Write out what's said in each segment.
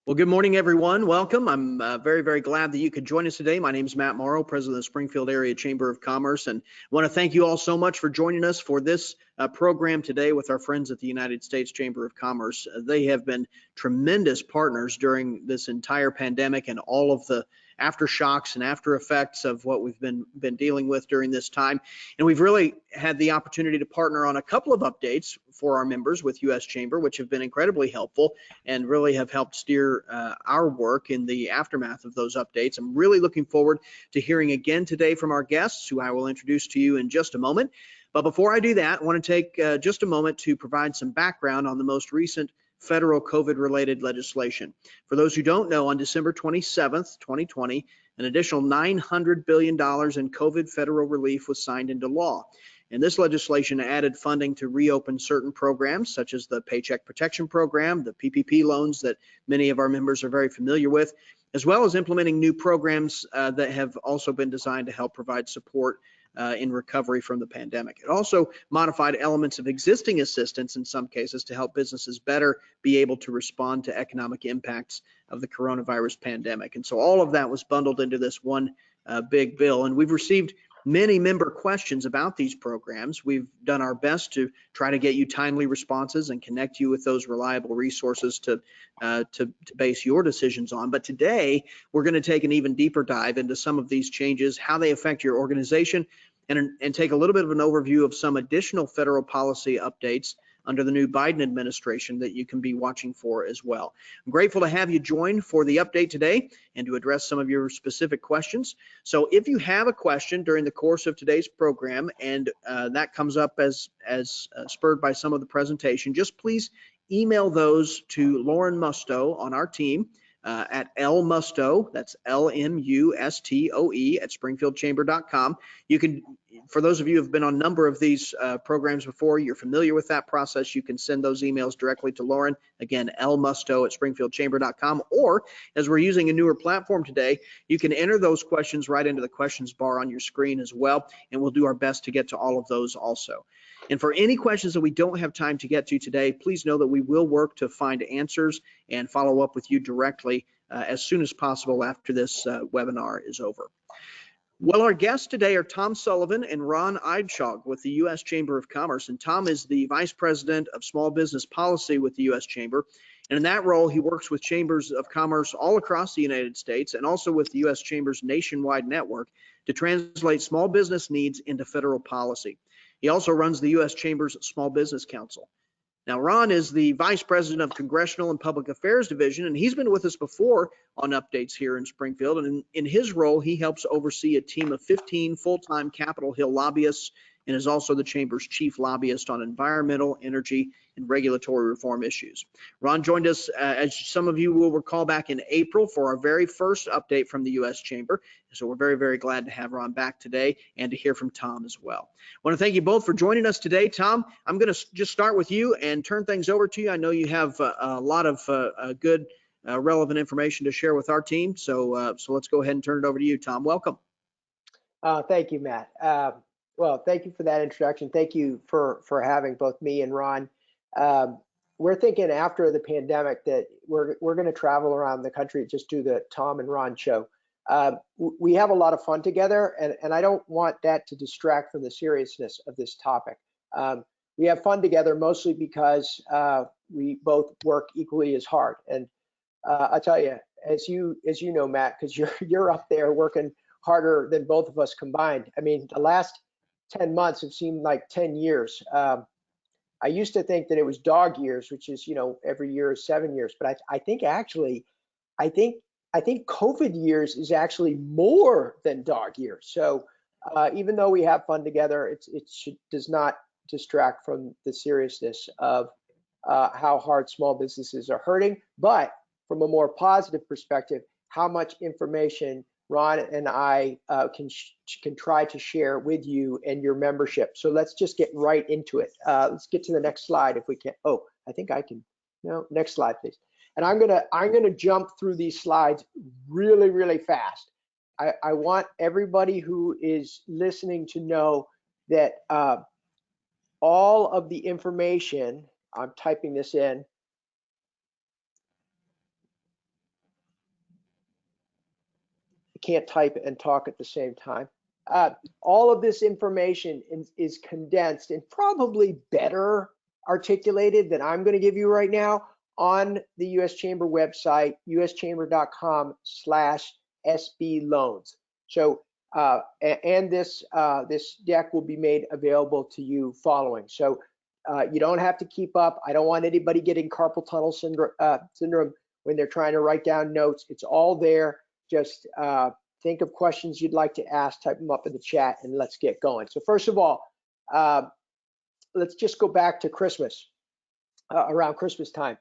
Well, good morning, everyone. Welcome. I'm very glad that you could join us today. My name is Matt Morrow, president of the Springfield Area Chamber of Commerce, and I want to thank you all so much for joining us for this program today with our friends at the United States Chamber of Commerce. They have been tremendous partners during this entire pandemic and all of the aftershocks and after effects of what we've been dealing with during this time. And we've really had the opportunity to partner on a couple of updates for our members with U.S. Chamber, which have been incredibly helpful and really have helped steer our work in the aftermath of those updates. I'm really looking forward to hearing again today from our guests, who I will introduce to you in just a moment. But before I do that, I want to take just a moment to provide some background on the most recent federal COVID-related legislation. For those who don't know, on December 27th, 2020, an additional $900 billion in COVID federal relief was signed into law. And this legislation added funding to reopen certain programs, such as the Paycheck Protection Program, the PPP loans that many of our members are very familiar with, as well as implementing new programs that have also been designed to help provide support in recovery from the pandemic. It also modified elements of existing assistance in some cases to help businesses better be able to respond to economic impacts of the coronavirus pandemic. And so all of that was bundled into this one big bill. And we've received many member questions about these programs. We've done our best to try to get you timely responses and connect you with those reliable resources to base your decisions on. But today, we're going to take an even deeper dive into some of these changes, how they affect your organization, and take a little bit of an overview of some additional federal policy updates under the new Biden administration that you can be watching for as well. I'm grateful to have you join for the update today and to address some of your specific questions. So if you have a question during the course of today's program and that comes up as spurred by some of the presentation, just please email those to Lauren Musto on our team at lmustoe, that's LMUSTOE at springfieldchamber.com. You can, for those of you who have been on a number of these programs before, you're familiar with that process. You can send those emails directly to Lauren. Again, lmustoe at springfieldchamber.com. Or as we're using a newer platform today, you can enter those questions right into the questions bar on your screen as well. And we'll do our best to get to all of those also. And for any questions that we don't have time to get to today, please know that we will work to find answers and follow up with you directly as soon as possible after this webinar is over. Well, our guests today are Tom Sullivan and Ron Eidschog with the U.S. Chamber of Commerce. And Tom is the Vice President of Small Business Policy with the U.S. Chamber. And in that role, he works with chambers of commerce all across the United States and also with the U.S. Chamber's nationwide network to translate small business needs into federal policy. He also runs the U.S. Chamber's Small Business Council. Now, Ron is the Vice President of Congressional and Public Affairs Division, and he's been with us before on updates here in Springfield. And in his role, he helps oversee a team of 15 full-time Capitol Hill lobbyists and is also the Chamber's chief lobbyist on environmental, energy, and regulatory reform issues. Ron joined us, as some of you will recall, back in April for our very first update from the U.S. Chamber. So we're very glad to have Ron back today and to hear from Tom as well. I want to thank you both for joining us today. Tom, I'm going to just start with you and turn things over to you. I know you have a lot of good, relevant information to share with our team. So let's go ahead and turn it over to you, Tom. Welcome. Thank you, Matt. Well, thank you for that introduction. Thank you for having both me and Ron. We're thinking after the pandemic that we're going to travel around the country, just do the Tom and Ron show. We have a lot of fun together, and I don't want that to distract from the seriousness of this topic. We have fun together mostly because we both work equally as hard. And I tell you, as you know, Matt, because you're up there working harder than both of us combined. I mean, the last 10 months have seemed like 10 years. I used to think that it was dog years, which is, every year is 7 years. But I think actually, I think COVID years is actually more than dog years. So even though we have fun together, does not distract from the seriousness of how hard small businesses are hurting. But from a more positive perspective, how much information Ron and I can try to share with you and your membership. So let's just get right into it. Let's get to the next slide if we can. Oh, I think I can. No, next slide, please. And I'm gonna jump through these slides really fast. I want everybody who is listening to know that all of the information, I'm typing this in. can't type and talk at the same time. All of this information is condensed and probably better articulated than I'm going to give you right now on the U.S. Chamber website, uschamber.com/SB loans. So, and this deck will be made available to you following. So you don't have to keep up. I don't want anybody getting carpal tunnel syndrome when they're trying to write down notes. It's all there. Just think of questions you'd like to ask, type them up in the chat, and let's get going. So first of all, let's just go back to Christmas, around Christmas time.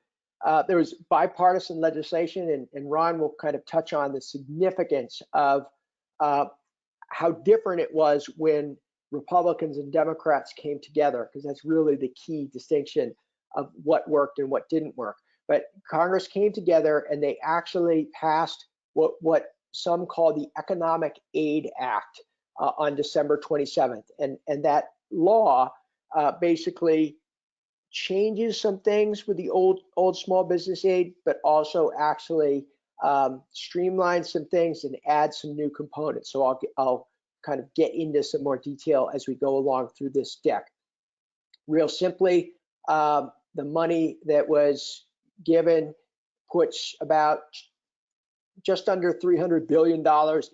There was bipartisan legislation, and Ron will kind of touch on the significance of how different it was when Republicans and Democrats came together, because that's really the key distinction of what worked and what didn't work. But Congress came together and they actually passed what some call the Economic Aid Act on December 27th. And that law basically changes some things with the old small business aid, but also actually streamlines some things and adds some new components. So I'll kind of get into some more detail as we go along through this deck. Real simply, the money that was given puts about just under $300 billion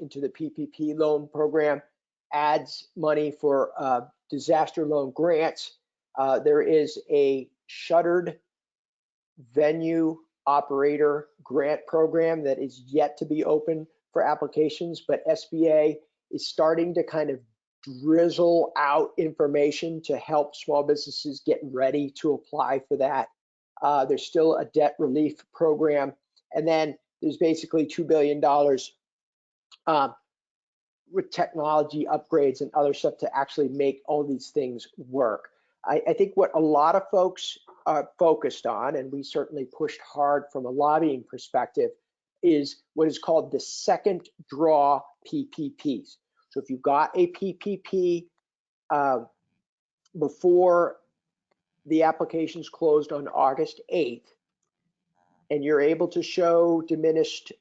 into the PPP loan program, adds money for disaster loan grants. There is a shuttered venue operator grant program that is yet to be open for applications, but SBA is starting to kind of drizzle out information to help small businesses get ready to apply for that. There's still a debt relief program. And then there's basically $2 billion with technology upgrades and other stuff to actually make all these things work. I think what a lot of folks are focused on, and we certainly pushed hard from a lobbying perspective, is what is called the second draw PPPs. So if you got a PPP before the applications closed on August 8th, and you're able to show diminished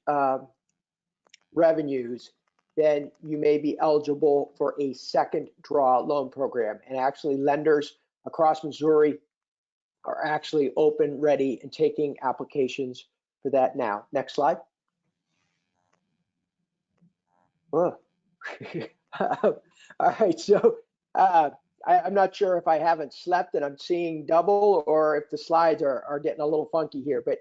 revenues, then you may be eligible for a second draw loan program. And actually lenders across Missouri are actually open, ready, and taking applications for that now. Next slide. Oh. All right, so I'm not sure if I haven't slept and I'm seeing double or if the slides are getting a little funky here, but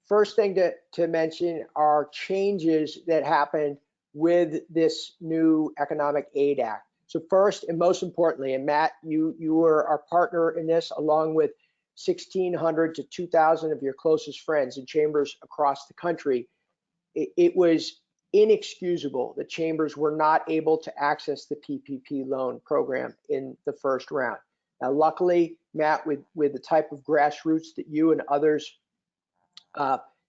first thing to mention are changes that happened with this new Economic Aid Act. So first and most importantly, and Matt, you were our partner in this along with 1,600 to 2,000 of your closest friends in chambers across the country. It was inexcusable that chambers were not able to access the PPP loan program in the first round. Now, luckily, Matt, with the type of grassroots that you and others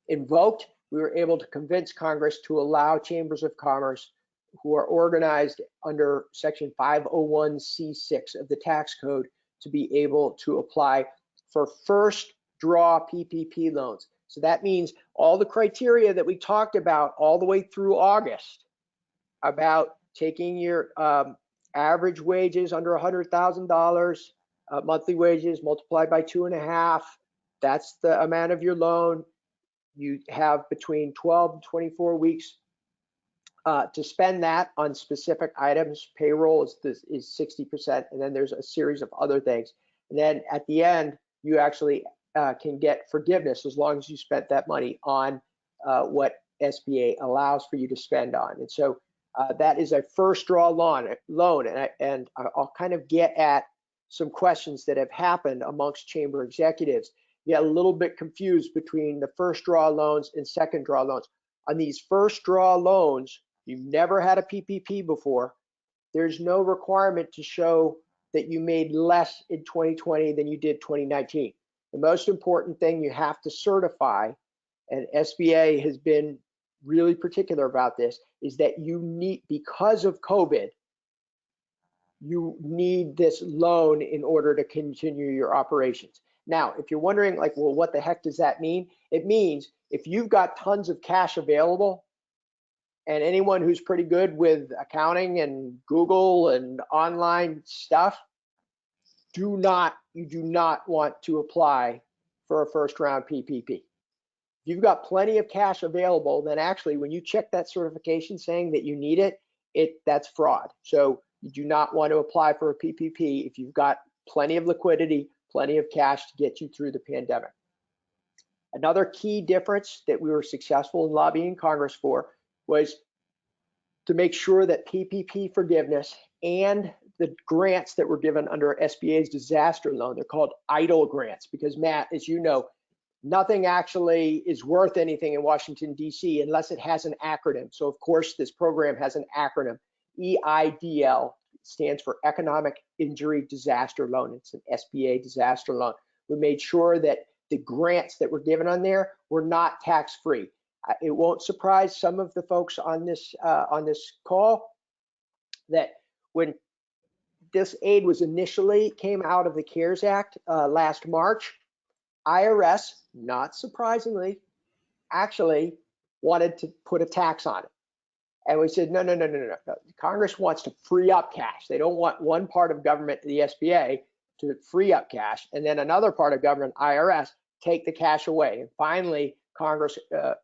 invoked, we were able to convince Congress to allow chambers of commerce who are organized under Section 501c6 of the tax code to be able to apply for first draw PPP loans. So that means all the criteria that we talked about all the way through August about taking your average wages under $100,000, monthly wages multiplied by 2.5, that's the amount of your loan. You have between 12 and 24 weeks to spend that on specific items. Payroll is 60%, and then there's a series of other things. And then at the end, you actually can get forgiveness as long as you spent that money on what SBA allows for you to spend on. And so that is a first draw loan, and I'll kind of get at some questions that have happened amongst chamber executives. You get a little bit confused between the first draw loans and second draw loans. On these first draw loans, you've never had a PPP before, there's no requirement to show that you made less in 2020 than you did 2019. The most important thing you have to certify, and SBA has been really particular about this, is that you need, because of COVID, you need this loan in order to continue your operations. Now, if you're wondering, like, well, what the heck does that mean? It means if you've got tons of cash available, And anyone who's pretty good with accounting and Google and online stuff, you do not want to apply for a first round PPP. If you've got plenty of cash available, then actually when you check that certification saying that you need it, that's fraud. So you do not want to apply for a PPP if you've got plenty of liquidity, plenty of cash to get you through the pandemic. Another key difference that we were successful in lobbying Congress for was to make sure that PPP forgiveness and the grants that were given under SBA's disaster loan, they're called EIDL grants, because Matt, as you know, nothing actually is worth anything in Washington, D.C. unless it has an acronym. So of course, this program has an acronym. EIDL stands for Economic Injury Disaster Loan. It's an SBA disaster loan. We made sure that the grants that were given on there were not tax-free. It won't surprise some of the folks on this call that when this aid was initially came out of the CARES Act last March, IRS, not surprisingly, actually wanted to put a tax on it. And we said, no. Congress wants to free up cash. They don't want one part of government, the SBA, to free up cash, and then another part of government, IRS, take the cash away. And finally, Congress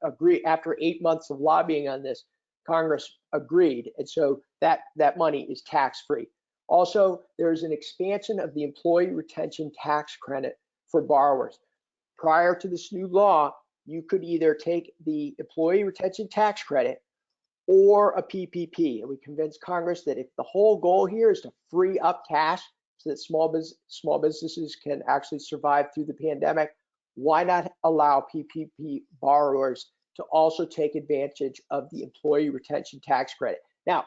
agreed, after 8 months of lobbying on this, Congress agreed. And so that money is tax-free. Also, there's an expansion of the employee retention tax credit for borrowers. Prior to this new law, you could either take the employee retention tax credit or a PPP. And we convinced Congress that if the whole goal here is to free up cash so that small businesses can actually survive through the pandemic, why not allow PPP borrowers to also take advantage of the employee retention tax credit? Now,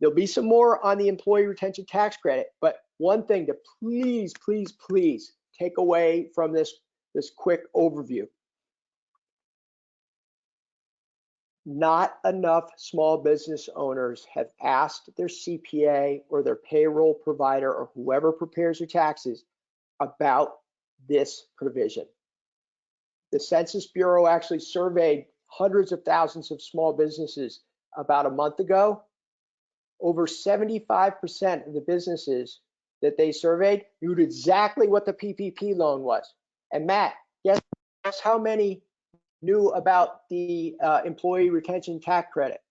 there'll be some more on the employee retention tax credit, but one thing to please take away from this quick overview. Not enough small business owners have asked their CPA or their payroll provider or whoever prepares their taxes about this provision. The Census Bureau actually surveyed hundreds of thousands of small businesses about a month ago. Over 75% of the businesses that they surveyed knew exactly what the PPP loan was. And Matt, guess how many knew about the employee retention tax credit?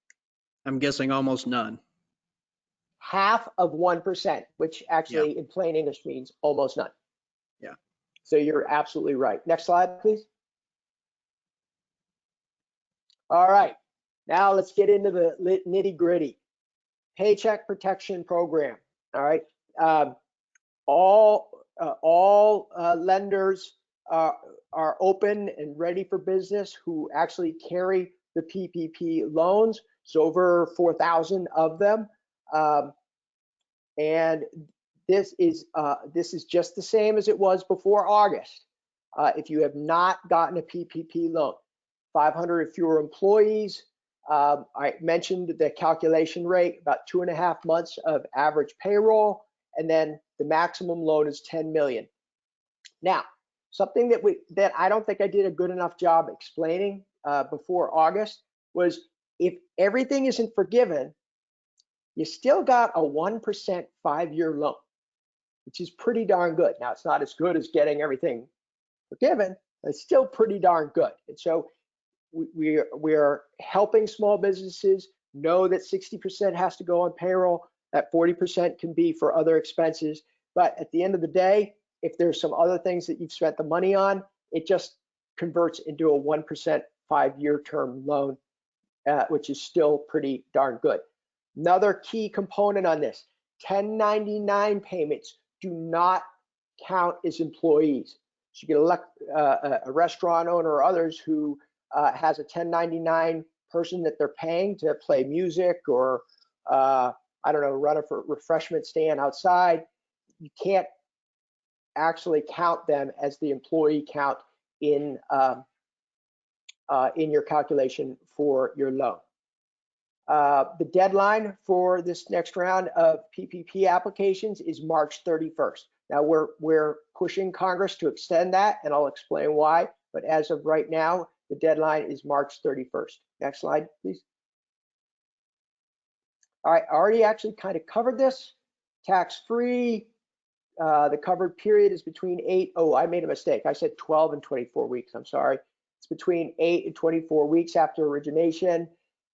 I'm guessing almost none. Half of 1%, which actually in plain English means almost none. Yeah. So you're absolutely right. Next slide, please. All right, now let's get into the nitty gritty. Paycheck Protection Program. All right, all lenders are open and ready for business who actually carry the PPP loans. It's over 4,000 of them, and this is just the same as it was before August. If you have not gotten a PPP loan, 500 or fewer employees. I mentioned the calculation rate, about 2.5 months of average payroll, and then the maximum loan is 10 million. Now, something that I don't think I did a good enough job explaining before August was if everything isn't forgiven, you still got a 1% 5-year loan, which is pretty darn good. Now, it's not as good as getting everything forgiven, but it's still pretty darn good. And so we're helping small businesses know that 60% has to go on payroll, that 40% can be for other expenses. But at the end of the day, if there's some other things that you've spent the money on, it just converts into a 1% 5-year term loan, which is still pretty darn good. Another key component on this, 1099 payments do not count as employees. So you get a restaurant owner or others who has a 1099 person that they're paying to play music or, I don't know, run a refreshment stand outside. You can't actually count them as the employee count in your calculation for your loan. The deadline for this next round of PPP applications is March 31st. Now we're pushing Congress to extend that, and I'll explain why. But as of right now, the deadline is March 31st. Next slide, please. All right, I already actually kind of covered this. Tax-free, the covered period is between I made a mistake. I said 12 and 24 weeks, I'm sorry. It's between 8 and 24 weeks after origination.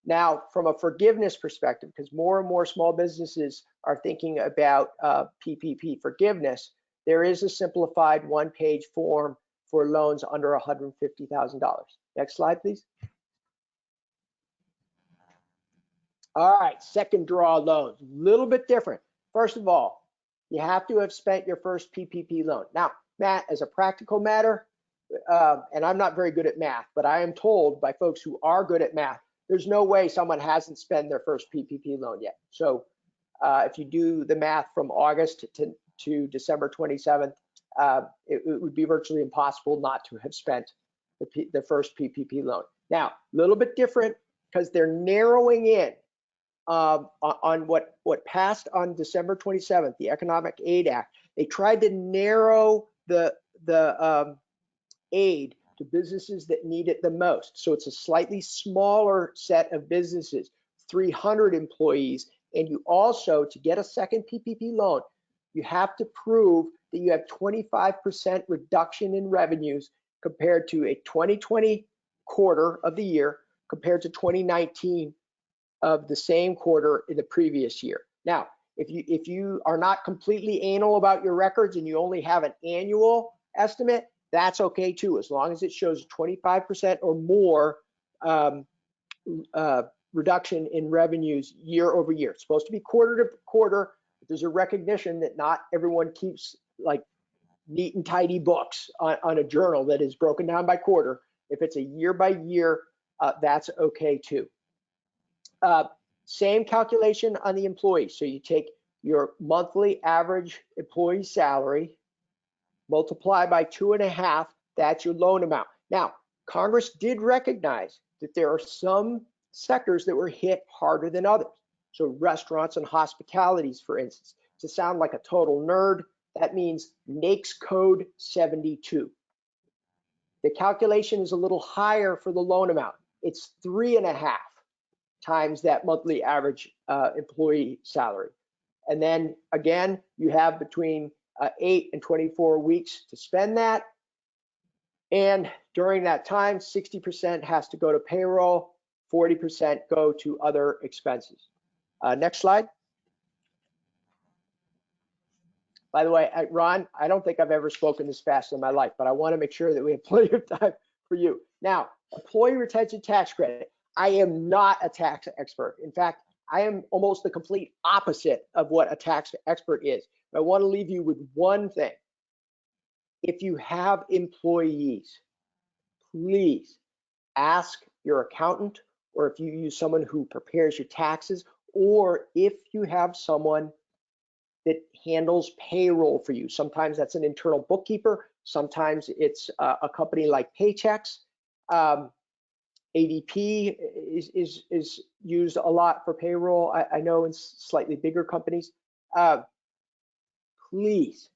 Now, from a forgiveness perspective, because more and more small businesses are thinking about PPP forgiveness, there is a simplified one-page form for loans under $150,000. Next slide, please. All right, second draw loans, a little bit different. First of all, you have to have spent your first PPP loan. Now, Matt, as a practical matter, and I'm not very good at math, but I am told by folks who are good at math, there's no way someone hasn't spent their first PPP loan yet. So if you do the math from August to December 27th, it would be virtually impossible not to have spent the first PPP loan. Now, a little bit different because they're narrowing in on what passed on December 27th, the Economic Aid Act. They tried to narrow the aid to businesses that need it the most. So it's a slightly smaller set of businesses, 300 employees. And you also, to get a second PPP loan, you have to prove that you have 25% reduction in revenues compared to a 2020 quarter of the year compared to 2019 of the same quarter in the previous year. Now, if you are not completely anal about your records and you only have an annual estimate, that's okay too, as long as it shows 25% or more reduction in revenues year over year. It's supposed to be quarter to quarter. There's a recognition that not everyone keeps like neat and tidy books on a journal that is broken down by quarter. If it's a year by year, that's okay too. Same calculation on the employee. So you take your monthly average employee salary, multiply by 2.5, that's your loan amount. Now, Congress did recognize that there are some sectors that were hit harder than others. So restaurants and hospitalities, for instance. To sound like a total nerd, that means NAICS code 72. The calculation is a little higher for the loan amount. It's 3.5 times that monthly average employee salary. And then again, you have between 8 and 24 weeks to spend that. And during that time, 60% has to go to payroll, 40% go to other expenses. Next slide. By the way, Ron, I don't think I've ever spoken this fast in my life, but I want to make sure that we have plenty of time for you. Now, employee retention tax credit. I am not a tax expert. In fact, I am almost the complete opposite of what a tax expert is. I want to leave you with one thing. If you have employees, please ask your accountant, or if you use someone who prepares your taxes, or if you have someone that handles payroll for you. Sometimes that's an internal bookkeeper. Sometimes it's a company like Paychex. ADP is used a lot for payroll. I know in slightly bigger companies. Please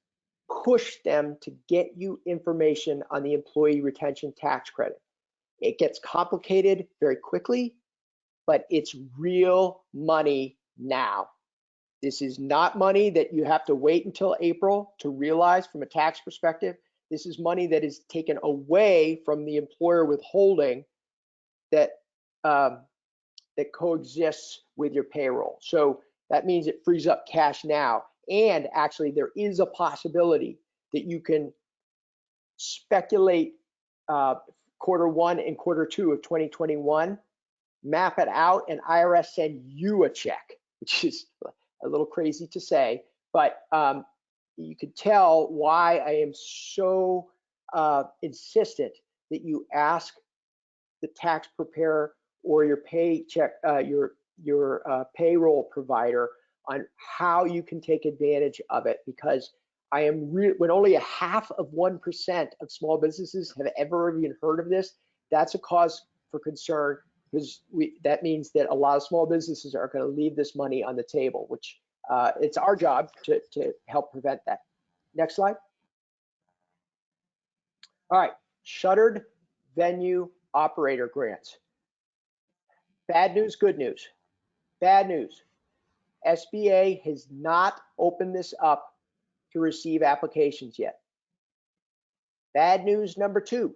push them to get you information on the employee retention tax credit. It gets complicated very quickly, but it's real money now. This is not money that you have to wait until April to realize from a tax perspective. This is money that is taken away from the employer withholding that that coexists with your payroll. So that means it frees up cash now. And actually, there is a possibility that you can speculate Q1 and Q2 of 2021, map it out, and IRS send you a check, which is a little crazy to say, but you could tell why I am so insistent that you ask the tax preparer or your payroll provider on how you can take advantage of it, because I am when only 0.5% of small businesses have ever even heard of this, that's a cause for concern, because that means that a lot of small businesses are going to leave this money on the table, which it's our job to help prevent that. Next slide. All right, shuttered venue operator grants. Bad news, good news. Bad news. SBA has not opened this up to receive applications yet. Bad news number 2,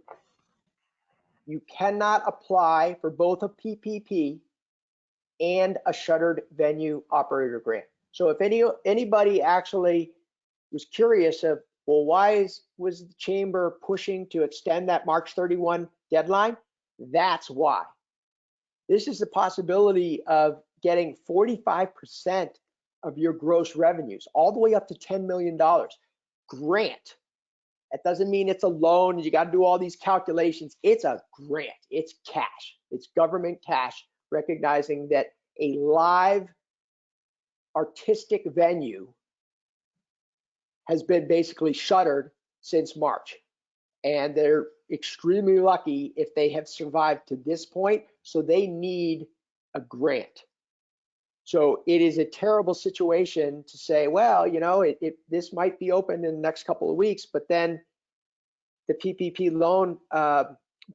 you cannot apply for both a PPP and a shuttered venue operator grant. So if anybody actually was curious of, well, why was the chamber pushing to extend that March 31 deadline? That's why. This is the possibility of getting 45% of your gross revenues, all the way up to $10 million grant. That doesn't mean it's a loan. You got to do all these calculations. It's a grant. It's cash. It's government cash, recognizing that a live artistic venue has been basically shuttered since March. And they're extremely lucky if they have survived to this point. So they need a grant. So it is a terrible situation to say, well, you know, this might be open in the next couple of weeks, but then the PPP loan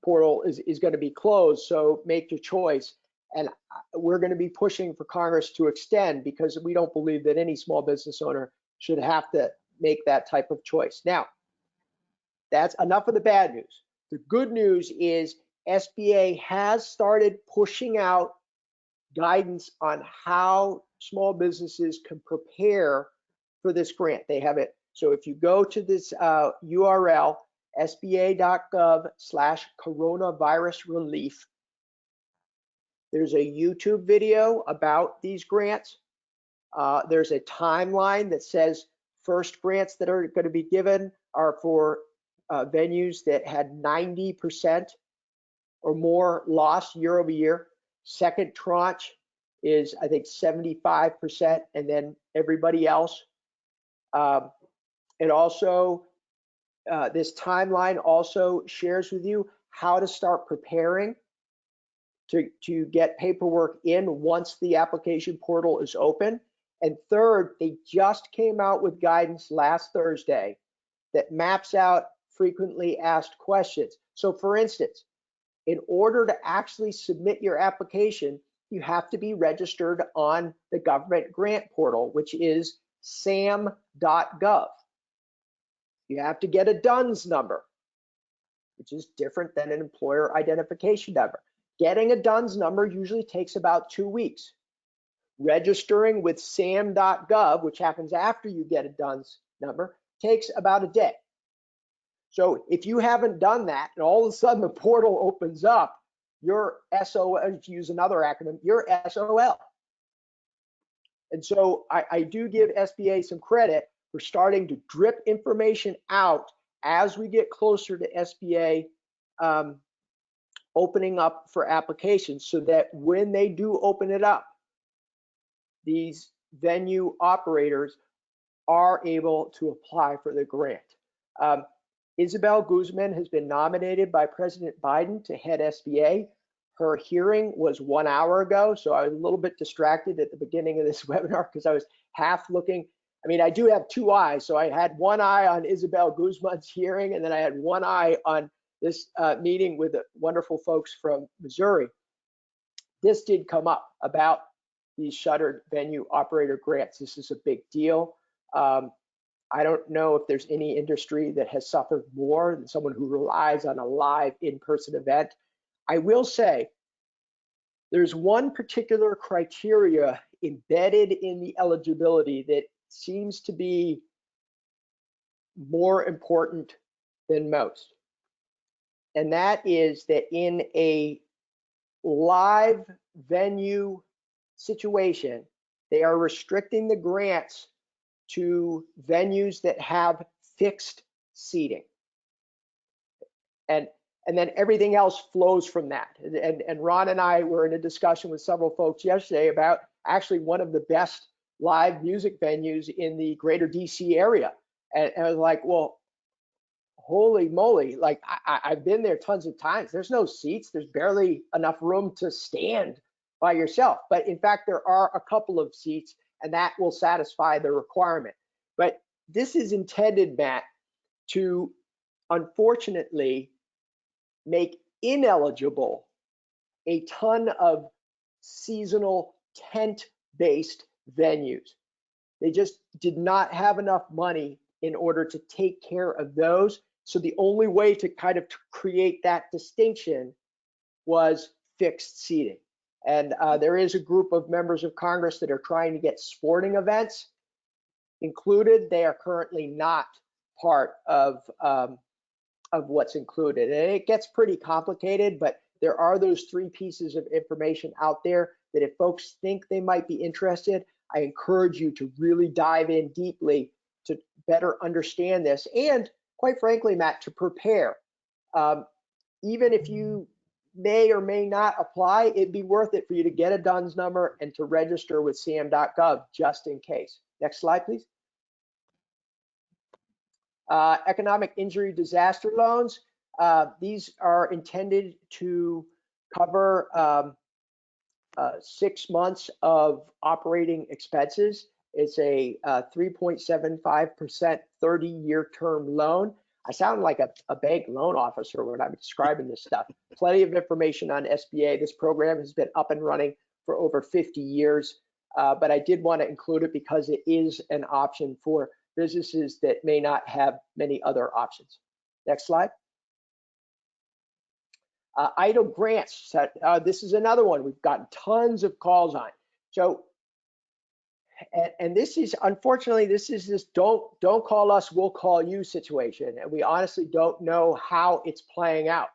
portal is going to be closed. So make your choice. And we're going to be pushing for Congress to extend, because we don't believe that any small business owner should have to make that type of choice. Now, that's enough of the bad news. The good news is SBA has started pushing out guidance on how small businesses can prepare for this grant. They have it. So if you go to this URL, sba.gov/coronavirus relief, there's a YouTube video about these grants. There's a timeline that says first grants that are going to be given are for venues that had 90% or more loss year over year. Second tranche is, I think, 75%, and then everybody else. It also, this timeline also shares with you how to start preparing to get paperwork in once the application portal is open. And third, they just came out with guidance last Thursday that maps out frequently asked questions. So for instance, in order to actually submit your application, you have to be registered on the government grant portal, which is sam.gov. You have to get a DUNS number, which is different than an employer identification number. Getting a DUNS number usually takes about 2 weeks. Registering with sam.gov, which happens after you get a DUNS number, takes about a day. So if you haven't done that and all of a sudden the portal opens up, your SOL, to use another acronym, your SOL. And so I do give SBA some credit for starting to drip information out as we get closer to SBA opening up for applications, so that when they do open it up, these venue operators are able to apply for the grant. Isabel Guzman has been nominated by President Biden to head SBA. Her hearing was 1 hour ago, so I was a little bit distracted at the beginning of this webinar because I was half looking. I mean, I do have 2 eyes, so I had 1 eye on Isabel Guzman's hearing, and then I had 1 eye on this meeting with the wonderful folks from Missouri. This did come up about these shuttered venue operator grants. This is a big deal. I don't know if there's any industry that has suffered more than someone who relies on a live in-person event. I will say there's one particular criteria embedded in the eligibility that seems to be more important than most. And that is that in a live venue situation, they are restricting the grants to venues that have fixed seating. And then everything else flows from that. And Ron and I were in a discussion with several folks yesterday about actually one of the best live music venues in the greater DC area. And I was like, well, holy moly, like I've been there tons of times. There's no seats. There's barely enough room to stand by yourself. But in fact, there are a couple of seats, and that will satisfy the requirement. But this is intended, Matt, to unfortunately make ineligible a ton of seasonal tent-based venues. They just did not have enough money in order to take care of those. So the only way to kind of create that distinction was fixed seating. And there is a group of members of Congress that are trying to get sporting events included. They are currently not part of what's included. And it gets pretty complicated, but there are those three pieces of information out there that if folks think they might be interested, I encourage you to really dive in deeply to better understand this. And quite frankly, Matt, to prepare. Even if you may or may not apply, it'd be worth it for you to get a DUNS number and to register with sam.gov just in case. Next slide, please. Economic injury disaster loans. These are intended to cover 6 months of operating expenses. It's a 3.75% 30-year term loan. I sound like a bank loan officer when I'm describing this stuff. Plenty of information on SBA. This program has been up and running for over 50 years, but I did want to include it because it is an option for businesses that may not have many other options. Next slide. Idle grants. This is another one we've gotten tons of calls on. So, and this is, unfortunately, this is this don't call us, we'll call you situation. And we honestly don't know how it's playing out.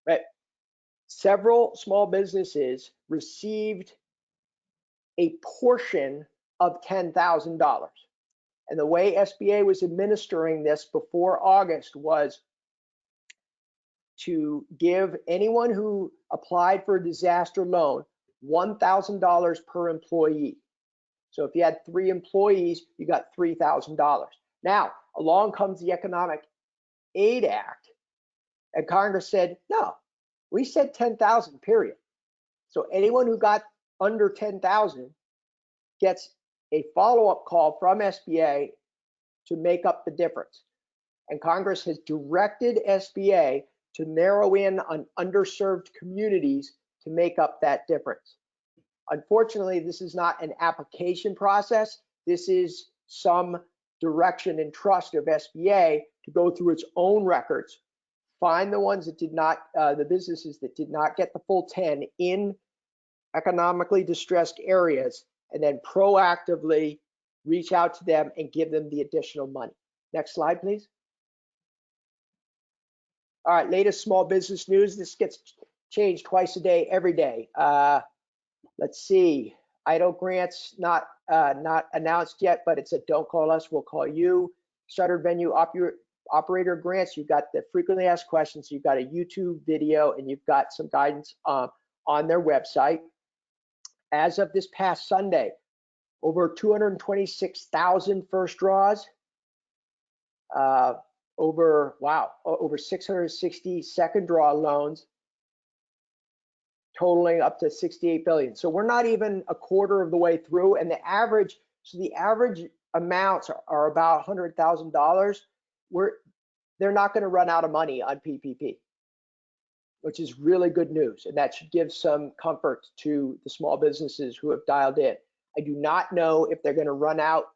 But several small businesses received a portion of $10,000. And the way SBA was administering this before August was to give anyone who applied for a disaster loan $1,000 per employee. So if you had 3 employees, you got $3,000. Now, along comes the Economic Aid Act, and Congress said, no, we said 10,000, period. So anyone who got under 10,000 gets a follow-up call from SBA to make up the difference. And Congress has directed SBA to narrow in on underserved communities to make up that difference. Unfortunately, this is not an application process. This is some direction and trust of SBA to go through its own records, find the ones that did not, the businesses that did not get the full 10 in economically distressed areas, and then proactively reach out to them and give them the additional money. Next slide, please. All right, latest small business news. This gets changed twice a day, every day. Let's see, idle grants not announced yet, but it's a don't call us, we'll call you. Shuttered venue operator grants, you've got the frequently asked questions, you've got a YouTube video, and you've got some guidance on their website. As of this past Sunday, over 226,000 first draws, over 660 second draw loans, totaling up to 68 billion. So we're not even a quarter of the way through, and the average amounts are about $100,000. They're not going to run out of money on PPP, which is really good news, and that should give some comfort to the small businesses who have dialed in. I do not know if they're going to run out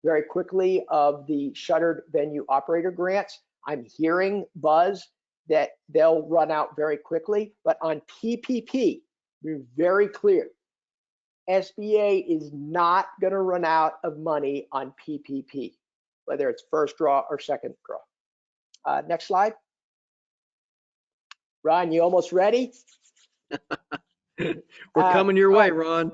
very quickly of the shuttered venue operator grants. I'm hearing buzz that they'll run out very quickly, but on PPP, we're very clear. SBA is not going to run out of money on PPP, whether it's first draw or second draw. Next slide. Ron, you almost ready? We're coming your way, Ron.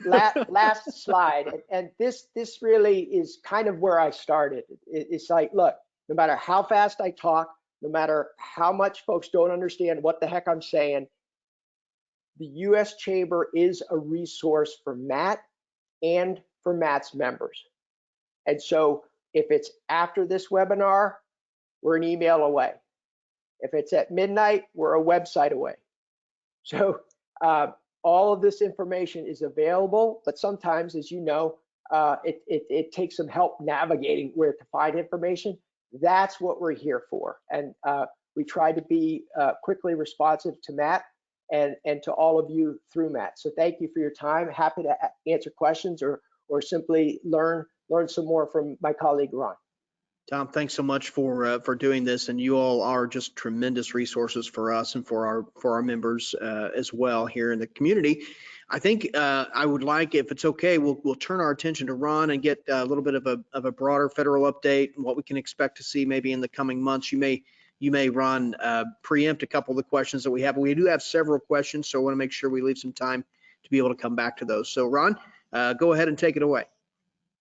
last slide, and this really is kind of where I started. It's like, look, no matter how fast I talk, no matter how much folks don't understand what the heck I'm saying, the U.S. Chamber is a resource for Matt and for Matt's members. And so if it's after this webinar, we're an email away. If it's at midnight, we're a website away. So all of this information is available, but sometimes, as you know, it takes some help navigating where to find information. That's what we're here for. And we try to be quickly responsive to Matt and to all of you through Matt. So thank you for your time. Happy to answer questions or or simply learn some more from my colleague Ron. Tom, thanks so much for doing this, and you all are just tremendous resources for us and for our members as well here in the community. I think I would like, if it's okay, we'll turn our attention to Ron and get a little bit of a broader federal update and what we can expect to see maybe in the coming months. You may Ron, preempt a couple of the questions that we have. We do have several questions, so I want to make sure we leave some time to be able to come back to those. So Ron, go ahead and take it away.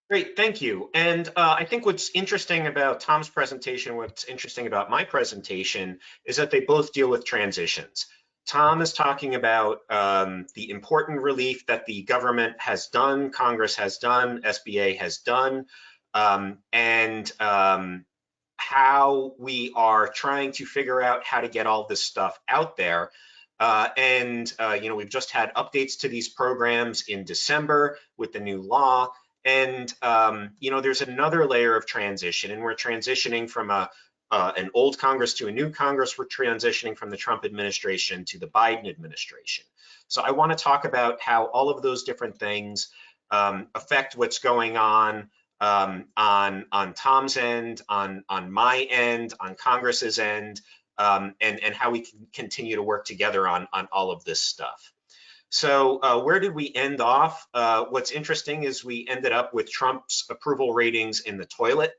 Great, thank you. And I think what's interesting about Tom's presentation, what's interesting about my presentation, is that they both deal with transitions. Tom is talking about the important relief that the government has done, Congress has done, SBA has done, and how we are trying to figure out how to get all this stuff out there. You know, we've just had updates to these programs in December with the new law. And you know, there's another layer of transition, and we're transitioning from an old Congress to a new Congress. We're transitioning from the Trump administration to the Biden administration. So I want to talk about how all of those different things affect what's going on Tom's end, on my end, on Congress's end, and how we can continue to work together on all of this stuff. So where did we end off? What's interesting is we ended up with Trump's approval ratings in the toilet.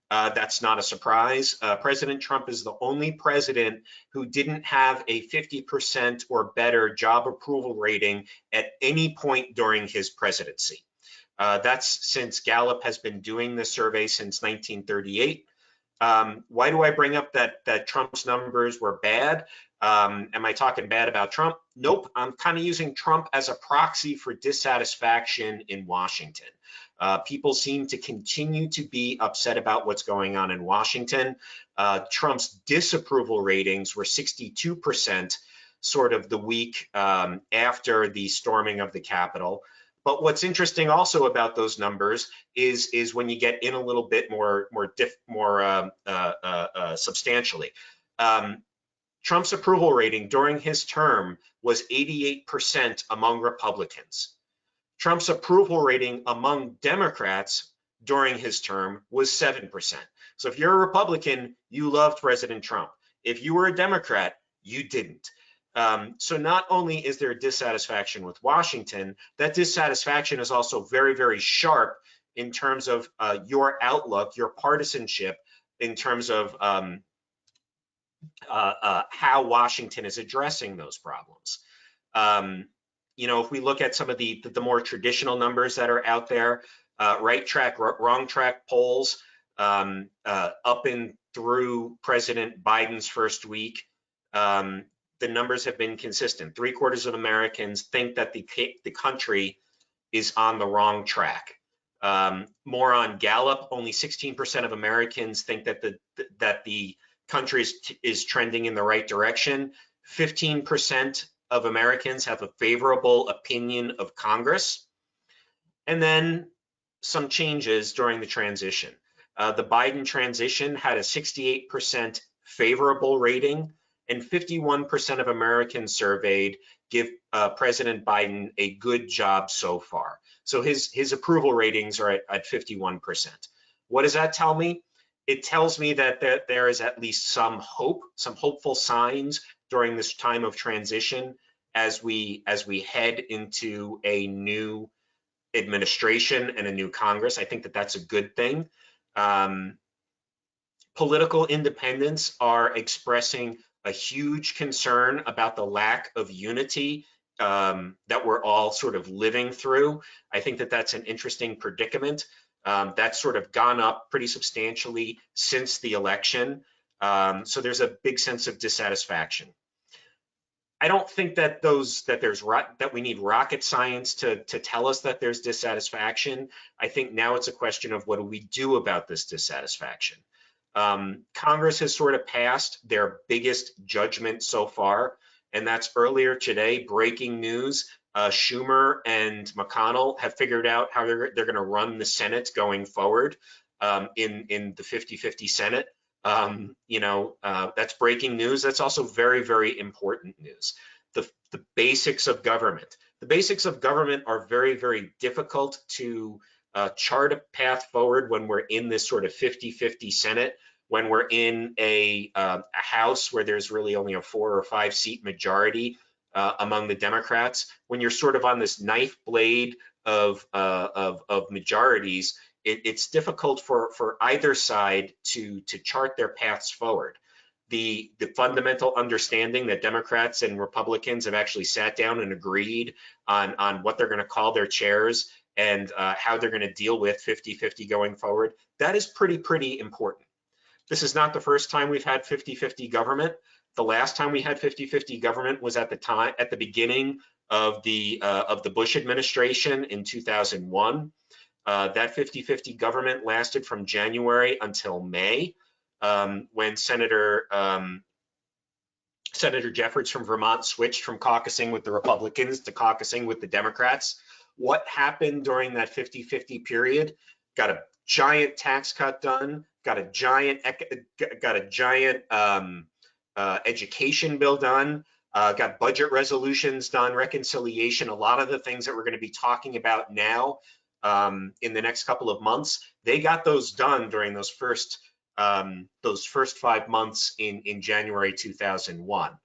That's not a surprise. President Trump is the only president who didn't have a 50% or better job approval rating at any point during his presidency. That's since Gallup has been doing this survey since 1938. Why do I bring up that Trump's numbers were bad? Am I talking bad about Trump? Nope, I'm kind of using Trump as a proxy for dissatisfaction in Washington. People seem to continue to be upset about what's going on in Washington. Trump's disapproval ratings were 62% sort of the week after the storming of the Capitol. But what's interesting also about those numbers is when you get in a little bit more substantially. Trump's approval rating during his term was 88% among Republicans. Trump's approval rating among Democrats during his term was 7%. So if you're a Republican, you loved President Trump. If you were a Democrat, you didn't. So not only is there dissatisfaction with Washington, that dissatisfaction is also very, very sharp in terms of your outlook, your partisanship, in terms of how Washington is addressing those problems. You know, if we look at some of the more traditional numbers that are out there, right track, wrong track polls up and through President Biden's first week, the numbers have been consistent. 3/4 of Americans think that the country is on the wrong track. More on Gallup, only 16% of Americans think that the country is trending in the right direction. 15% of Americans have a favorable opinion of Congress. And then some changes during the transition. The Biden transition had a 68% favorable rating, and 51% of Americans surveyed give President Biden a good job so far. So his approval ratings are at 51%. What does that tell me? It tells me that there is at least some hope, some hopeful signs during this time of transition as we head into a new administration and a new Congress. I think that that's a good thing. Political independents are expressing a huge concern about the lack of unity that we're all sort of living through. I think that that's an interesting predicament. That's sort of gone up pretty substantially since the election. So there's a big sense of dissatisfaction. I don't think that that we need rocket science to tell us that there's dissatisfaction. I think now it's a question of what do we do about this dissatisfaction. Congress has sort of passed their biggest judgment so far, and that's earlier today, breaking news. Schumer and McConnell have figured out how they're going to run the Senate going forward in the 50-50 Senate. You know, that's breaking news. That's also very, very important news. The basics of government. The basics of government are very, very difficult to chart a path forward when we're in this sort of 50-50 Senate, when we're in a House where there's really only a 4 or 5 seat majority among the Democrats, when you're sort of on this knife blade of majorities, it's difficult for either side to chart their paths forward. The fundamental understanding that Democrats and Republicans have actually sat down and agreed on what they're going to call their chairs and how they're going to deal with 50-50 going forward, that is pretty important. This is not the first time we've had 50-50 government. The last time we had 50-50 government was at the beginning of the Bush administration in 2001. That 50-50 government lasted from January until May, when Senator Jeffords from Vermont switched from caucusing with the Republicans to caucusing with the Democrats. What happened during that 50-50 period? Got a giant tax cut done, got a giant education bill done, got budget resolutions done, reconciliation, a lot of the things that we're going to be talking about now in the next couple of months. They got those done during those first 5 months in January 2001.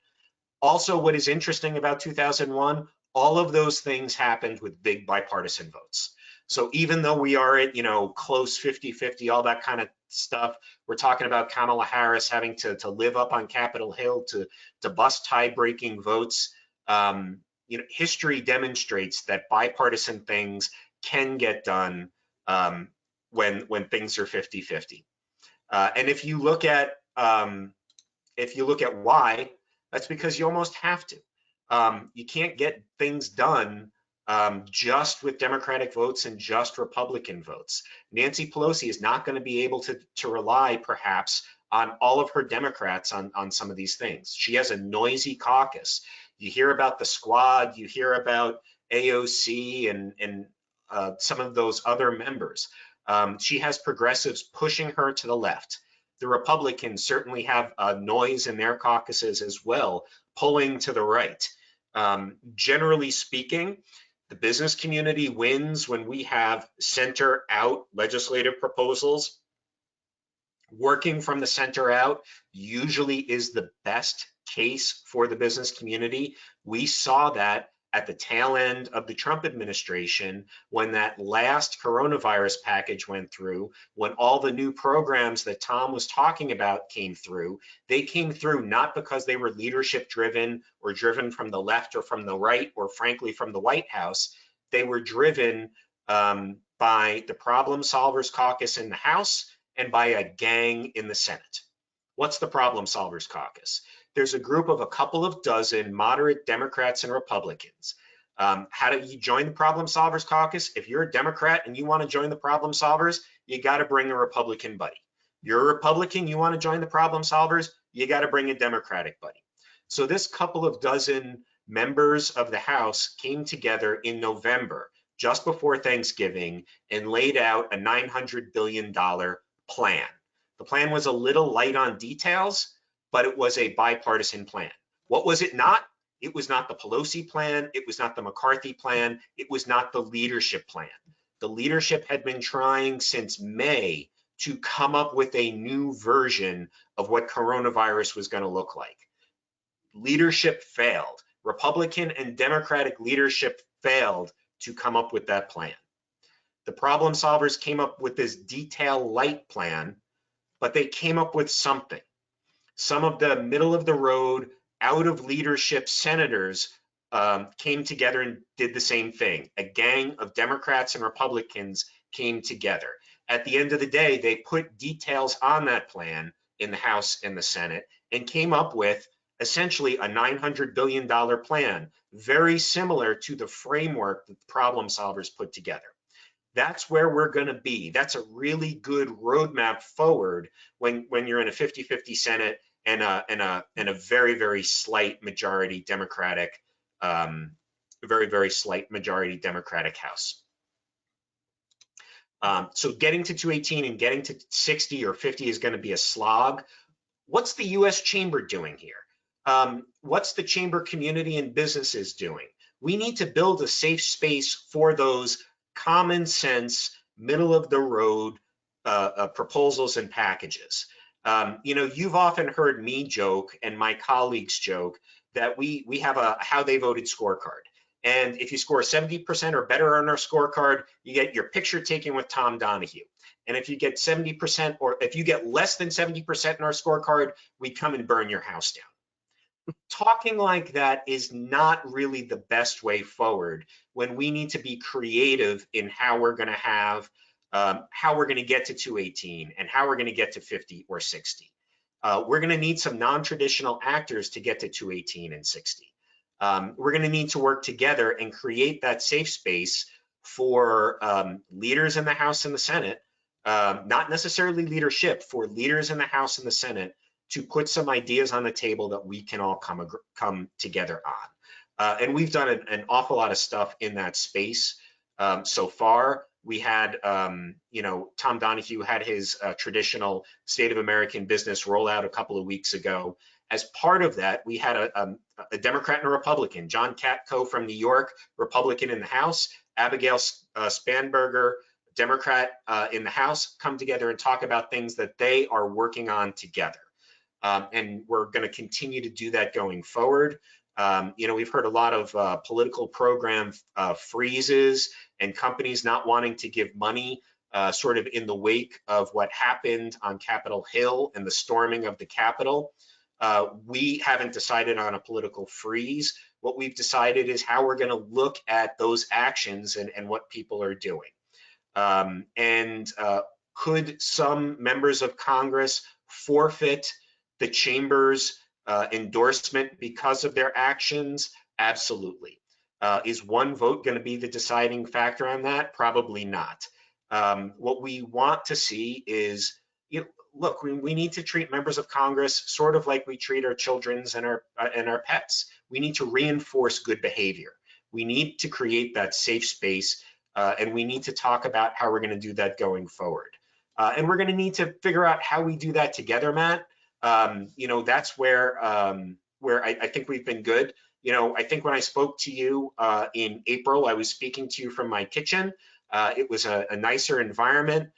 Also, what is interesting about 2001, all of those things happened with big bipartisan votes. So even though we are at, close 50-50, all that kind of stuff, we're talking about Kamala Harris having to live up on Capitol Hill to bust tie-breaking votes. History demonstrates that bipartisan things can get done when things are 50-50. And if you look at why, that's because you almost have to. You can't get things done just with Democratic votes and just Republican votes. Nancy Pelosi is not going to be able to rely, perhaps, on all of her Democrats on some of these things. She has a noisy caucus. You hear about the Squad, you hear about AOC and some of those other members. She has progressives pushing her to the left. The Republicans certainly have noise in their caucuses as well, pulling to the right. Generally speaking, the business community wins when we have center-out legislative proposals. Working from the center out usually is the best case for the business community. We saw that at the tail end of the Trump administration, when that last coronavirus package went through, when all the new programs that Tom was talking about came through, they came through not because they were leadership driven or driven from the left or from the right, or frankly from the White House. They were driven by the Problem Solvers Caucus in the House and by a gang in the Senate. What's the Problem Solvers Caucus? There's a group of a couple of dozen moderate Democrats and Republicans. How do you join the Problem Solvers Caucus? If you're a Democrat and you want to join the Problem Solvers, you got to bring a Republican buddy. You're a Republican, you want to join the Problem Solvers, you got to bring a Democratic buddy. So this couple of dozen members of the House came together in November, just before Thanksgiving, and laid out a $900 billion plan. The plan was a little light on details, but it was a bipartisan plan. What was it not? It was not the Pelosi plan. It was not the McCarthy plan. It was not the leadership plan. The leadership had been trying since May to come up with a new version of what coronavirus was going to look like. Leadership failed. Republican and Democratic leadership failed to come up with that plan. The Problem Solvers came up with this detail light plan, but they came up with something. Some of the middle of the road, out of leadership senators came together and did the same thing. A gang of Democrats and Republicans came together. At the end of the day, they put details on that plan in the House and the Senate and came up with essentially a $900 billion plan, very similar to the framework that the Problem Solvers put together. That's where we're going to be. That's a really good roadmap forward when you're in a 50-50 Senate and a very, very slight majority Democratic, very slight majority Democratic House. So getting to 218 and getting to 60 or 50 is going to be a slog. What's the U.S. Chamber doing here? What's the Chamber community and businesses doing? We need to build a safe space for those common sense, middle of the road proposals and packages. You know, you've often heard me joke and my colleagues joke that we have a how they voted scorecard. And if you score 70% or better on our scorecard, you get your picture taken with Tom Donahue. And if you get 70% or if you get less than 70% in our scorecard, we come and burn your house down. Talking like that is not really the best way forward when we need to be creative in how we're going to have, how we're going to get to 218 and how we're going to get to 50 or 60. We're going to need some non-traditional actors to get to 218 and 60. We're going to need to work together and create that safe space for leaders in the House and the Senate, not necessarily leadership, for leaders in the House and the Senate to put some ideas on the table that we can all come together on. And we've done an awful lot of stuff in that space so far. We had, you know, Tom Donahue had his traditional State of American Business rollout a couple of weeks ago. As part of that, we had a Democrat and a Republican, John Katko from New York, Republican in the House, Abigail Spanberger, Democrat in the House, come together and talk about things that they are working on together. And we're going to continue to do that going forward. You know, we've heard a lot of political program freezes and companies not wanting to give money sort of in the wake of what happened on Capitol Hill and the storming of the Capitol. We haven't decided on a political freeze. What we've decided is how we're going to look at those actions and what people are doing. Could some members of Congress forfeit the chamber's endorsement because of their actions? Absolutely. Is one vote going to be the deciding factor on that? Probably not. What we want to see is, you know, look, we need to treat members of Congress sort of like we treat our children's and our pets. We need to reinforce good behavior. We need to create that safe space, and we need to talk about how we're going to do that going forward. And we're going to need to figure out how we do that together, Matt. You know, that's where I think we've been good. You know, I think when I spoke to you in April, I was speaking to you from my kitchen. It was a nicer environment,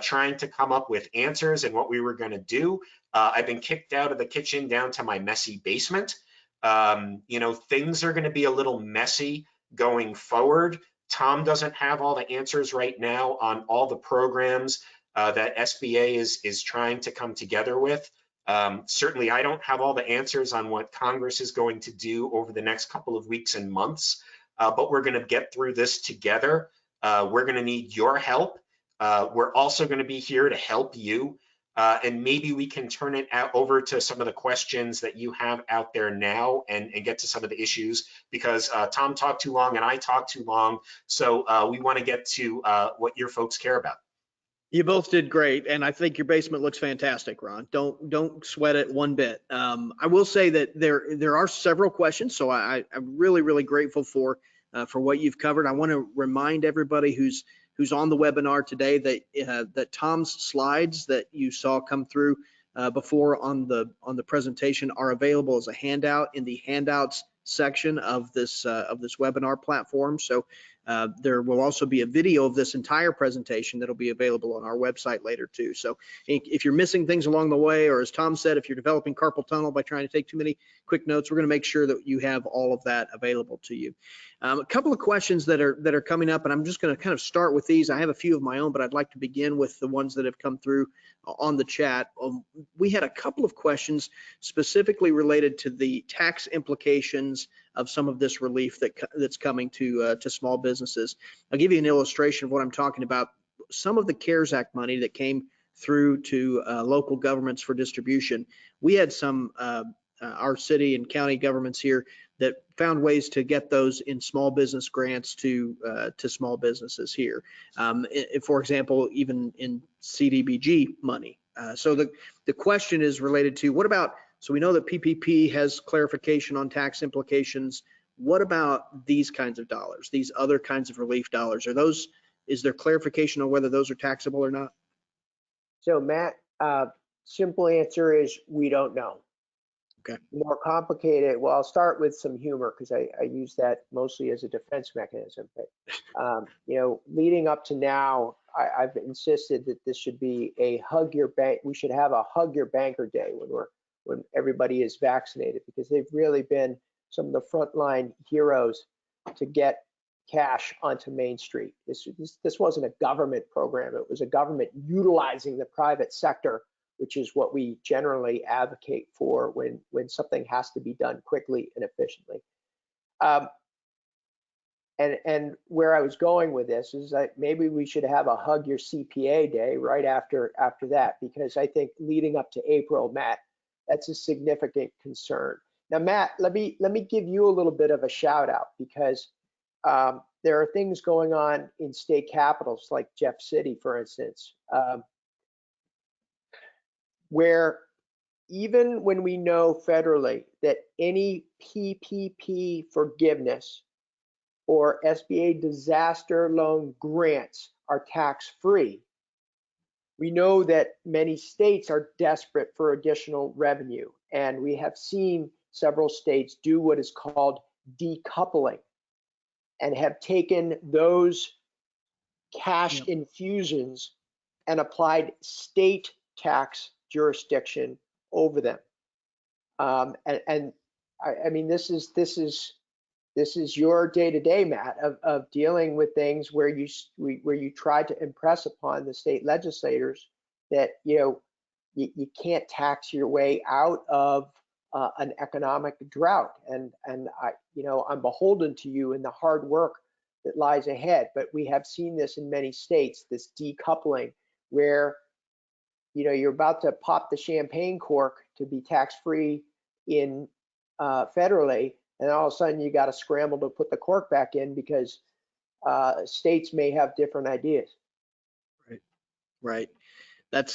trying to come up with answers and what we were going to do. I've been kicked out of the kitchen down to my messy basement. You know, things are going to be a little messy going forward. Tom doesn't have all the answers right now on all the programs that SBA is trying to come together with. Certainly, I don't have all the answers on what Congress is going to do over the next couple of weeks and months, but we're going to get through this together. We're going to need your help. We're also going to be here to help you, and maybe we can turn it over to some of the questions that you have out there now and get to some of the issues, because Tom talked too long and I talked too long, so we want to get to what your folks care about. You both did great, and I think your basement looks fantastic, Ron. Don't sweat it one bit. I will say that there are several questions, so I'm really grateful for what you've covered. I want to remind everybody who's on the webinar today that Tom's slides that you saw come through before on the presentation are available as a handout in the handouts section of this webinar platform. So there will also be a video of this entire presentation that'll be available on our website later too. So if you're missing things along the way, or as Tom said, if you're developing carpal tunnel by trying to take too many quick notes, we're going to make sure that you have all of that available to you. A couple of questions that are coming up, and I'm just going to kind of start with these. I have a few of my own, but I'd like to begin with the ones that have come through on the chat. We had a couple of questions specifically related to the tax implications of some of this relief that's coming to small businesses. I'll give you an illustration of what I'm talking about. Some of the CARES Act money that came through to local governments for distribution, we had some our city and county governments here that found ways to get those in small business grants to small businesses here. For example, even in CDBG money. So the question is related to what about, so we know that PPP has clarification on tax implications. What about these kinds of dollars, these other kinds of relief dollars? Is there clarification on whether those are taxable or not? So Matt, simple answer is we don't know. Okay. More complicated, well, I'll start with some humor because I use that mostly as a defense mechanism. But you know, leading up to now, I've insisted that this should be a hug your bank. We should have a hug your banker day when everybody is vaccinated, because they've really been some of the frontline heroes to get cash onto Main Street. This wasn't a government program. It was a government utilizing the private sector, which is what we generally advocate for when something has to be done quickly and efficiently. And where I was going with this is that maybe we should have a hug your CPA day right after that, because I think leading up to April, Matt, that's a significant concern. Now, Matt, let me give you a little bit of a shout out, because there are things going on in state capitals like Jeff City, for instance, where even when we know federally that any PPP forgiveness or SBA disaster loan grants are tax-free, we know that many states are desperate for additional revenue, and we have seen several states do what is called decoupling and have taken those cash infusions and applied state tax jurisdiction over them. And I mean, this is your day-to-day, Matt, of dealing with things where you try to impress upon the state legislators that you can't tax your way out of an economic drought. And I'm beholden to you in the hard work that lies ahead. But we have seen this in many states, this decoupling, where you're about to pop the champagne cork to be tax-free in federally, and all of a sudden you got to scramble to put the cork back in because states may have different ideas. Right. That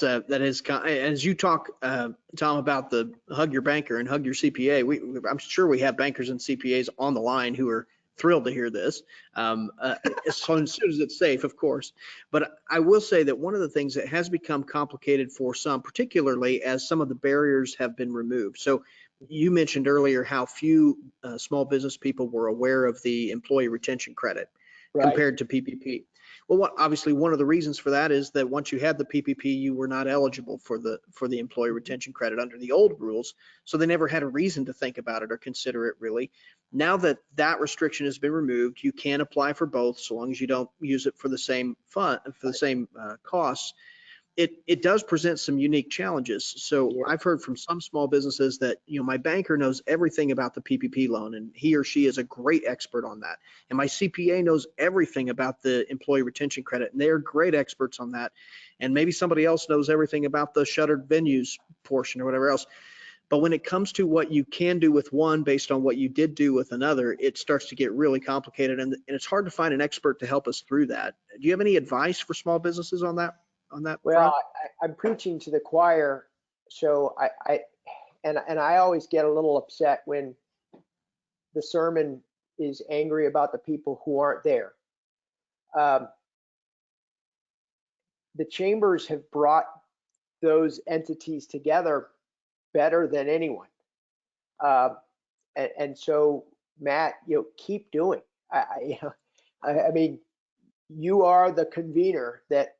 is, as you talk, Tom, about the hug your banker and hug your CPA. I'm sure we have bankers and CPAs on the line who are thrilled to hear this, as soon as it's safe, of course. But I will say that one of the things that has become complicated for some, particularly as some of the barriers have been removed. So you mentioned earlier how few small business people were aware of the employee retention credit compared to PPP. Well, obviously one of the reasons for that is that once you had the PPP, you were not eligible for the employee retention credit under the old rules. So they never had a reason to think about it or consider it really. Now that that restriction has been removed, you can apply for both so long as you don't use it for the same fund, for the same costs. It does present some unique challenges. So I've heard from some small businesses that, my banker knows everything about the PPP loan and he or she is a great expert on that. And my CPA knows everything about the employee retention credit and they're great experts on that. And maybe somebody else knows everything about the shuttered venues portion or whatever else. But when it comes to what you can do with one based on what you did do with another, it starts to get really complicated and it's hard to find an expert to help us through that. Do you have any advice for small businesses on that? Well, I'm preaching to the choir, so I always get a little upset when the sermon is angry about the people who aren't there. The chambers have brought those entities together better than anyone, and so Matt, keep doing. I mean, you are the convener that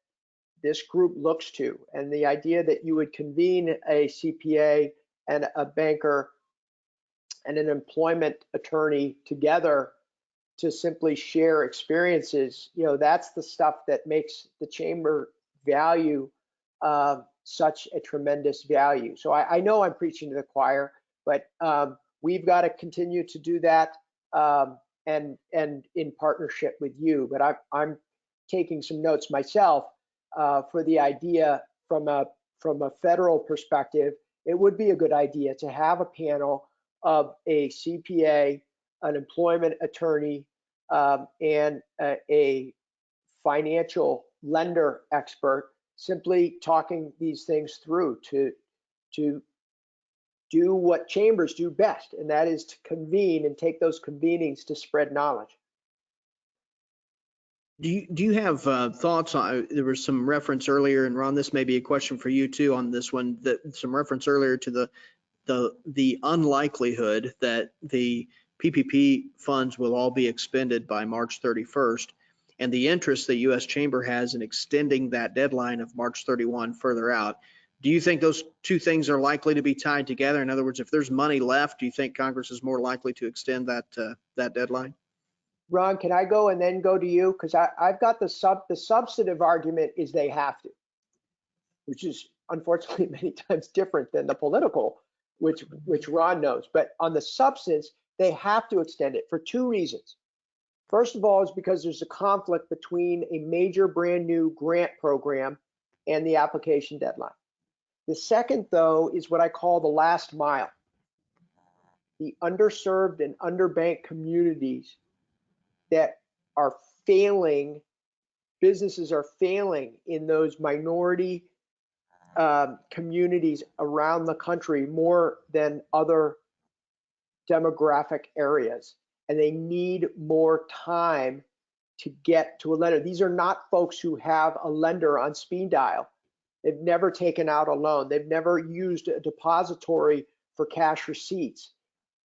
this group looks to, and the idea that you would convene a CPA and a banker and an employment attorney together to simply share experiences, that's the stuff that makes the chamber value such a tremendous value. So I know I'm preaching to the choir, but we've got to continue to do that and in partnership with you. But I'm taking some notes myself. For the idea from a federal perspective, it would be a good idea to have a panel of a CPA, an employment attorney, and a financial lender expert, simply talking these things through to do what chambers do best, and that is to convene and take those convenings to spread knowledge. Do you have thoughts on, there was some reference earlier, and Ron, this may be a question for you too on this one, that some reference earlier to the unlikelihood that the PPP funds will all be expended by March 31st. and the interest that U.S. Chamber has in extending that deadline of March 31 further out. Do you think those two things are likely to be tied together? In other words, if there's money left, do you think Congress is more likely to extend that deadline? Ron, can I go and then go to you? Because I've got the substantive argument is they have to, which is unfortunately many times different than the political, which Ron knows. But on the substance, they have to extend it for two reasons. First of all, is because there's a conflict between a major brand new grant program and the application deadline. The second, though, is what I call the last mile. The underserved and underbanked communities that are failing, businesses are failing in those minority communities around the country more than other demographic areas. And they need more time to get to a lender. These are not folks who have a lender on speed dial. They've never taken out a loan. They've never used a depository for cash receipts.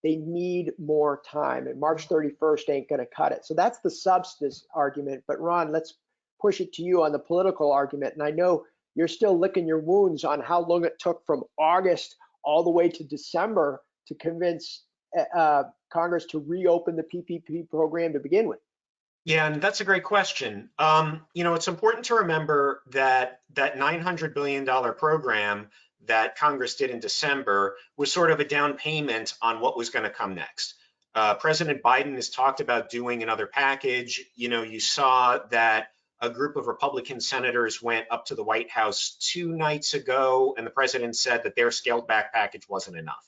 They need more time, and March 31st ain't going to cut it. So that's the substance argument. But Ron, let's push it to you on the political argument. And I know you're still licking your wounds on how long it took from August all the way to December to convince Congress to reopen the PPP program to begin with. Yeah, and that's a great question. It's important to remember that that $900 billion program that Congress did in December was sort of a down payment on what was going to come next. President Biden has talked about doing another package. You saw that a group of Republican senators went up to the White House 2 nights ago, and the president said that their scaled back package wasn't enough.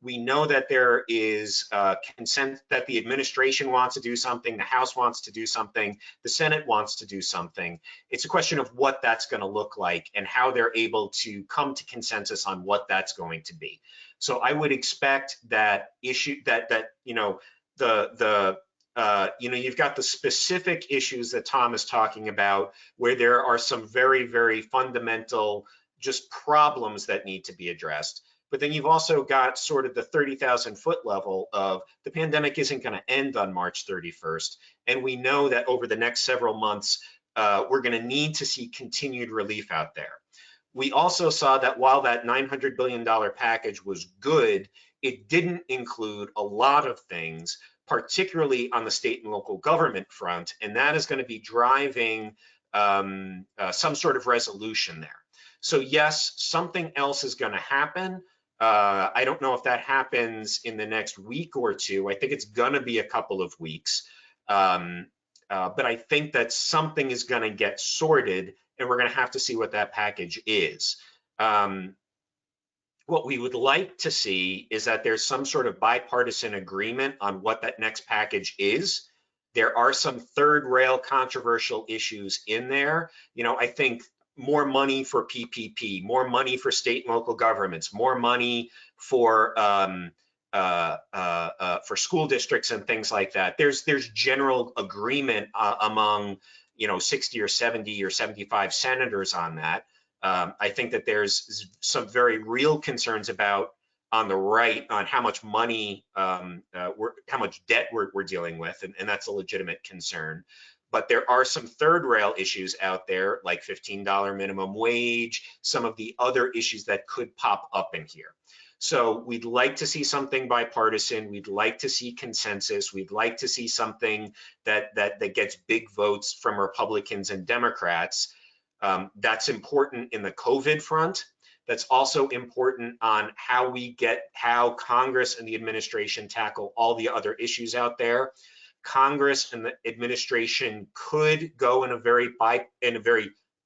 We know that there is consent that the administration wants to do something, the House wants to do something, the Senate wants to do something. It's a question of what that's going to look like and how they're able to come to consensus on what that's going to be. So I would expect that you've got the specific issues that Tom is talking about, where there are some very, very fundamental just problems that need to be addressed. But then you've also got sort of the 30,000 foot level of the pandemic isn't going to end on March 31st. And we know that over the next several months, we're going to need to see continued relief out there. We also saw that while that $900 billion package was good, it didn't include a lot of things, particularly on the state and local government front. And that is going to be driving some sort of resolution there. So yes, something else is going to happen. I don't know if that happens in the next week or two. I think it's going to be a couple of weeks. But I think that something is going to get sorted, and we're going to have to see what that package is. What we would like to see is that there's some sort of bipartisan agreement on what that next package is. There are some third rail controversial issues in there. I think more money for PPP, more money for state and local governments, more money for school districts and things like that. There's general agreement among 60 or 70 or 75 senators on that. I think that there's some very real concerns about on the right on how much money, how much debt we're dealing with, and that's a legitimate concern. But there are some third rail issues out there, like $15 minimum wage, some of the other issues that could pop up in here. So we'd like to see something bipartisan. We'd like to see consensus. We'd like to see something that gets big votes from Republicans and Democrats. That's important in the COVID front. That's also important on how Congress and the administration tackle all the other issues out there. Congress and the administration could go in a very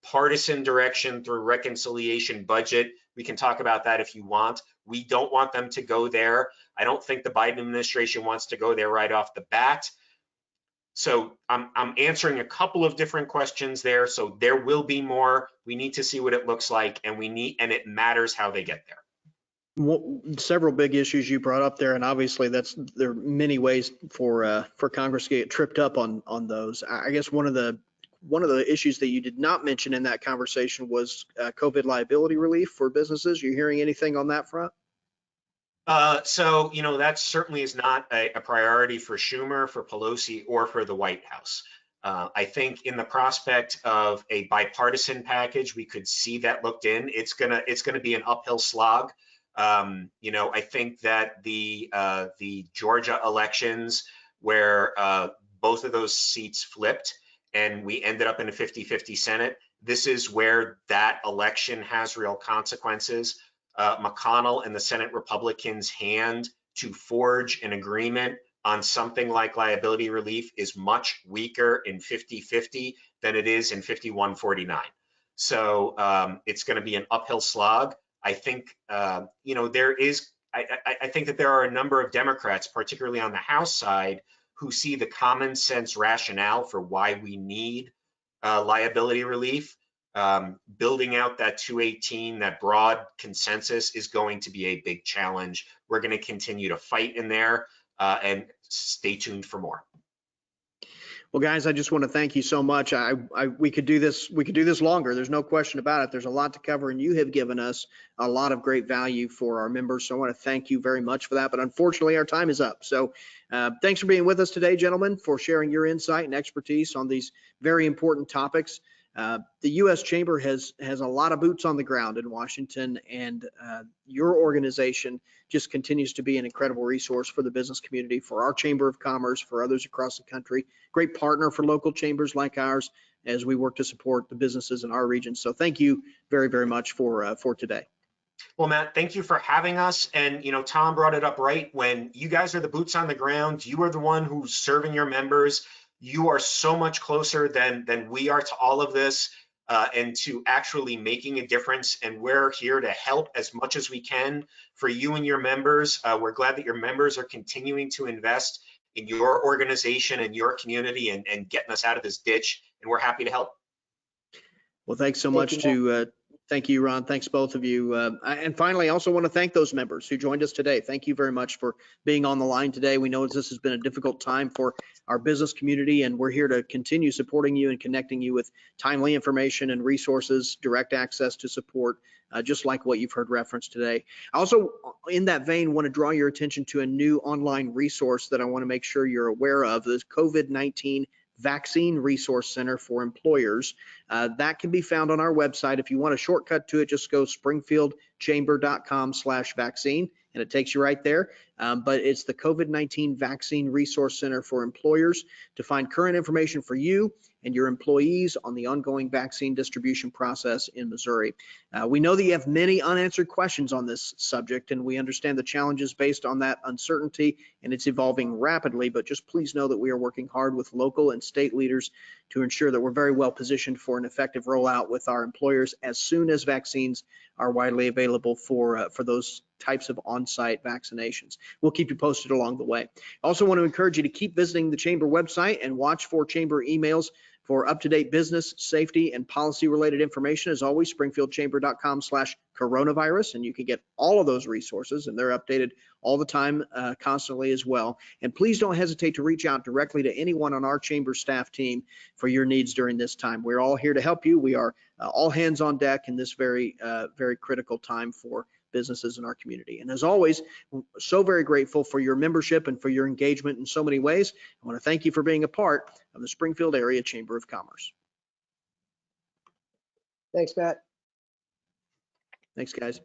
partisan direction through reconciliation budget. We can talk about that if you want. We don't want them to go there. I don't think the Biden administration wants to go there right off the bat. So I'm answering a couple of different questions there. So there will be more. We need to see what it looks like, and it matters how they get there. Several big issues you brought up there, and obviously there are many ways for Congress to get tripped up on those. I guess one of the issues that you did not mention in that conversation was COVID liability relief for businesses. You hearing anything on that front? So that certainly is not a priority for Schumer, for Pelosi, or for the White House. I think in the prospect of a bipartisan package, we could see that looked in. It's gonna be an uphill slog. I think that the Georgia elections, where both of those seats flipped and we ended up in a 50-50 Senate, this is where that election has real consequences. McConnell and the Senate Republicans' hand to forge an agreement on something like liability relief is much weaker in 50-50 than it is in 51-49. So it's going to be an uphill slog. I think, I think that there are a number of Democrats, particularly on the House side, who see the common sense rationale for why we need liability relief. Building out that 218, that broad consensus, is going to be a big challenge. We're going to continue to fight in there, and stay tuned for more. Well, guys, I just want to thank you so much. We could do this longer. There's no question about it. There's a lot to cover, and you have given us a lot of great value for our members. So I want to thank you very much for that. But unfortunately, our time is up. So thanks for being with us today, gentlemen, for sharing your insight and expertise on these very important topics. The U.S. Chamber has a lot of boots on the ground in Washington, and your organization just continues to be an incredible resource for the business community, for our Chamber of Commerce, for others across the country. Great partner for local chambers like ours as we work to support the businesses in our region. So thank you very, very much for today. Well, Matt, thank you for having us. And, Tom brought it up right. When you guys are the boots on the ground, you are the one who's serving your members. You are so much closer than we are to all of this, and to actually making a difference. And we're here to help as much as we can for you and your members. We're glad that your members are continuing to invest in your organization and your community and getting us out of this ditch. And we're happy to help. Well, thanks so much thank you, Ron. Thanks both of you. And finally, I also want to thank those members who joined us today. Thank you very much for being on the line today. We know this has been a difficult time for our business community, and we're here to continue supporting you and connecting you with timely information and resources, direct access to support, just like what you've heard referenced today. I also, in that vein, want to draw your attention to a new online resource that I want to make sure you're aware of, this COVID-19 Vaccine Resource Center for Employers. That can be found on our website. If you want a shortcut to it, just go springfieldchamber.com/vaccine, and it takes you right there. But it's the COVID-19 Vaccine Resource Center for Employers to find current information for you and your employees on the ongoing vaccine distribution process in Missouri. We know that you have many unanswered questions on this subject, and we understand the challenges based on that uncertainty, and it's evolving rapidly, but just please know that we are working hard with local and state leaders to ensure that we're very well positioned for an effective rollout with our employers as soon as vaccines are widely available for those types of on-site vaccinations. We'll keep you posted along the way. I also want to encourage you to keep visiting the Chamber website and watch for Chamber emails for up-to-date business, safety, and policy-related information. As always, springfieldchamber.com/coronavirus, and you can get all of those resources, and they're updated all the time, constantly as well. And please don't hesitate to reach out directly to anyone on our Chamber staff team for your needs during this time. We're all here to help you. We are all hands on deck in this very, very critical time for businesses in our community. And as always, so very grateful for your membership and for your engagement in so many ways. I want to thank you for being a part of the Springfield Area Chamber of Commerce. Thanks, Matt. Thanks, guys.